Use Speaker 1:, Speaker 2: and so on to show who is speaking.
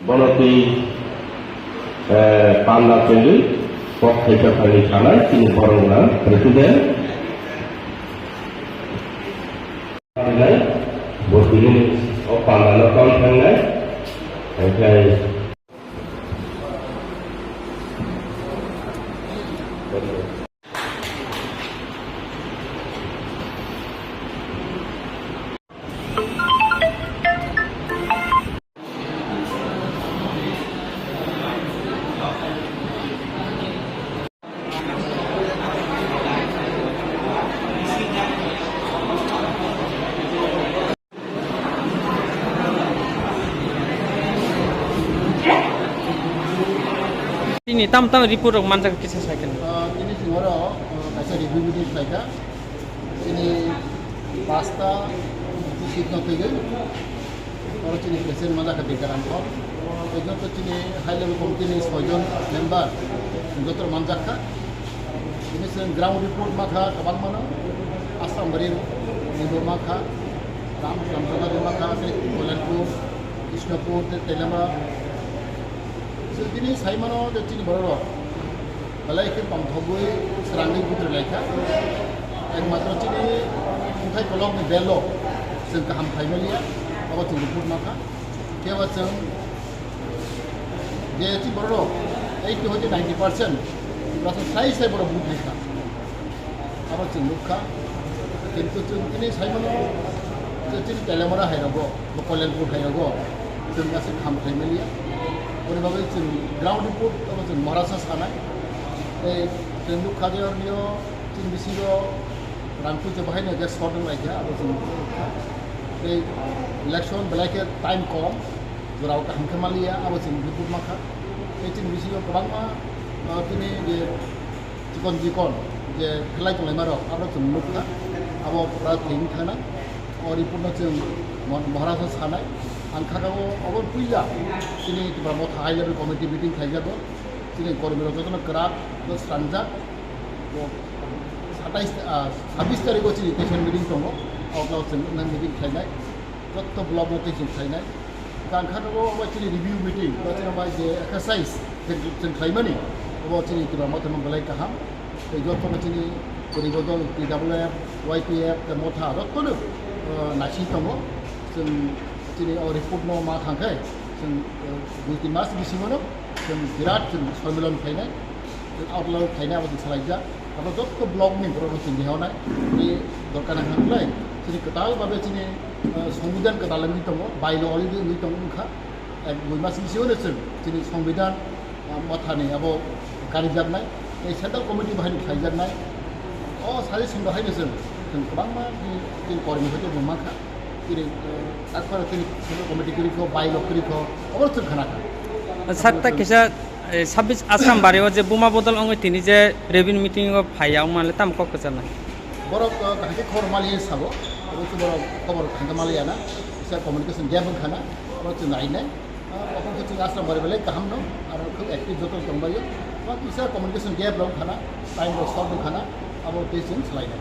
Speaker 1: বনতি পান্না পেন্ডু পক্ষেটাখানি থানায় তিনি বরংনা প্রেসিডেন্ট বর্তমানে পান্না কাউন্ট থানায় ओमफ्राय
Speaker 2: ini tam report rok manjak kisa saken
Speaker 3: ini singoro kaisa review meeting saika ini pasta sikno pege oro chini present mala ka dikaran ko ejo to chini high level committee ni 6 jon member jotor manjak ka ini sen ground report makha kabang mano asam barin nibo makha ram samsada makha se kolanpur krishnapur telama jadi saya mana jadi baru, kalau ikut pamthogui serangga putra leka, yang matra jadi mungkin kolom ni bello, sengkaham family ya, apa tu luput maka, kaya macam dia jadi baru, itu hanya 90%, rasa saya baru but leka, apa tu lukka, কিন্তু ini saya mana jadi telemara hai rago, kolanpur hai rago, sengkah se ham family ya. ওইভাবে ground report Maharashtra থানায় এই ট্রেন্ডু খাজের নিয়ে চিন বিসির রাংপুর যে বাহিনী gas shorten রাখা আর এই ইলেকশন বেলাকে টাইম কম জোরাও হামখে মালিয়া আবার রিপোর্ট মাখা এই চিন বিসির গোबांमा তিনি যে চিকন যে খেলাই তোলাই মারক আবার নুখা আবার থিং থানা রিপোর্ট মহারাষ্ট্র থানায় आंखागाव अबर पुइला तिनी Tipra Motha High level committee meeting थाइजाबो तिनी कर्मीर जतन क्राब सानजा 26 तारिखआव तिनी टेसन मिटिं दङ अब्ला जों मिटिं थाइनाय जत्त ब्लक मते जों थाइनाय आंखागाव अबर तिनी रिभिउ मिटिं जेनेबा जे एक्सारसाइज जों थाइमानि अबर तिनी Tipra Motha मंगलाय गाहाम जत्त तिनी परिबदल PWF YPF मथा जत्तनो नासि दङ जों jadi report no मा थांखाय जों 2-3 मास बिसिमानो जों बिराद जों सम्मेलन थाइनाय जों आउटलाइन थाइनाय आबाद सालायजा आरो जत्त ब्लक नि बर' जों देहावनाय बे दरकार नांलाय जोंनि कटाल बाबे जोंनि संबिधान कटालनि दङ बायल'आरि नि दङ ओंखा 2 मास बिसिमानो जोंनि संबिधान मथानि आबो गारि जाबनाय এই सेन्ट्रेल कमिटि बाहायनो थाइजानाय साजेसन बाहायनो जों गोबां मा जों कर्मीफोरखौ बुंमाखा jadi akbar tini komite kiri ko bailo kiri ko awal tu khana ka
Speaker 2: satta kisa 26 asam bare je buma bodol ong tini je revenue meeting of phaya male tam ko kachana
Speaker 3: borok kahke khor mali sabo tu borok khobor khanga mali ana isa communication gap khana awal tu nai nai apon ko ting asam bare bele kaham no ar khub active jotol tongbayo ba isa communication gap lo khana time lo solve khana abo patient slide